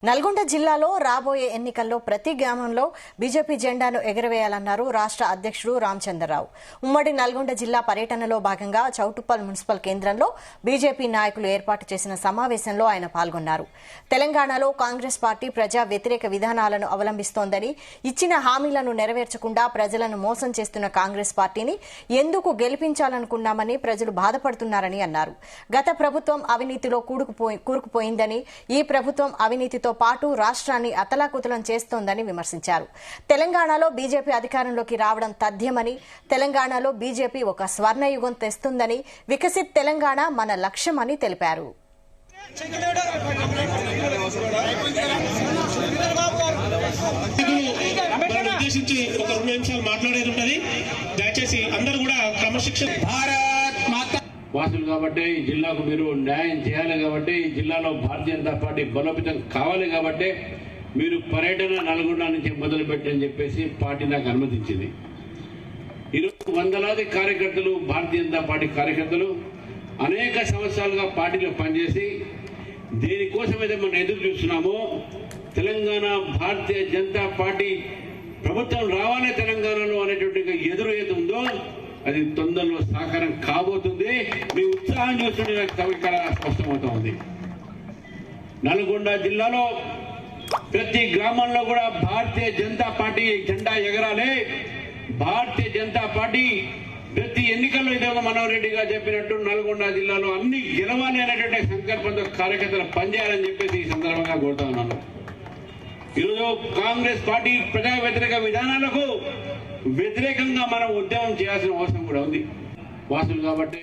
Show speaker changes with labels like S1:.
S1: నల్గొండ జిల్లాలో రాబోయే ఎన్నికల్లో ప్రతి గ్రామంలో బీజేపీ జెండాను ఎగురవేయాలన్నారు రాష్ట్ర అధ్యక్షుడు రామచంద్రరావు. ఉమ్మడి నల్గొండ జిల్లా పర్యటనలో భాగంగా చౌటుప్పల్ మున్సిపల్ కేంద్రంలో బీజేపీ నాయకులు ఏర్పాటు చేసిన సమావేశంలో ఆయన పాల్గొన్నారు. తెలంగాణలో కాంగ్రెస్ పార్టీ ప్రజా వ్యతిరేక విధానాలను అవలంబిస్తోందని, ఇచ్చిన హామీలను నెరవేర్చకుండా ప్రజలను మోసం చేస్తున్న కాంగ్రెస్ పార్టీని ఎందుకు గెలిపించాలనుకున్నామని ప్రజలు బాధపడుతున్నారని అన్నారు. గత ప్రభుత్వం అవినీతిలో కూరుకుపోయిందని, ఈ ప్రభుత్వం అవినీతితో పాటు రాష్ట్రాన్ని అతలాకుతలం చేస్తోందని విమర్శించారు. తెలంగాణలో బీజేపీ అధికారంలోకి రావడం తథ్యమని, తెలంగాణలో బీజేపీ ఒక స్వర్ణయుగం తెస్తుందని, వికసిత్ తెలంగాణ మన లక్ష్యమని తెలిపారు.
S2: వాసులు కాబట్టి ఈ జిల్లాకు మీరు న్యాయం చేయాలి కాబట్టి, ఈ జిల్లాలో భారతీయ జనతా పార్టీ బలోపేతం కావాలి కాబట్టి మీరు పర్యటన నల్గొండ నుంచి మొదలుపెట్టని చెప్పేసి పార్టీ నాకు అనుమతించింది. ఈరోజు వందలాది కార్యకర్తలు, భారతీయ జనతా పార్టీ కార్యకర్తలు అనేక సంవత్సరాలుగా పార్టీలో పనిచేసి దేనికోసమైతే మనం ఎదురు చూస్తున్నామో, తెలంగాణ భారతీయ జనతా పార్టీ ప్రభుత్వం రావాలే తెలంగాణలో అనేటువంటి ఎదురు ఏది ఉందో అది తొందరలో సాకారం కాబోతుంది. మీ ఉత్సాహం చూస్తుంటే నాకు ఇక్కడ స్పష్టమవుతా ఉంది. నల్గొండ జిల్లాలో ప్రతి గ్రామంలో కూడా భారతీయ జనతా పార్టీ జెండా ఎగరాలి. భారతీయ జనతా పార్టీ ప్రతి ఎన్నికల్లో ఇదే మనోహర్ రెడ్డి గారు చెప్పినట్టు నల్గొండ జిల్లాలో అన్ని గెలవాలి అనేటువంటి సంకల్పంతో కార్యకర్తలు పనిచేయాలని చెప్పేసి ఈ సందర్భంగా కోరుతా ఉన్నాను. ఈరోజు కాంగ్రెస్ పార్టీ ప్రజా వ్యతిరేక విధానాలకు వ్యతిరేకంగా మనం ఉద్యమం చేయాల్సిన అవసరం కూడా ఉంది వాసులు కాబట్టి.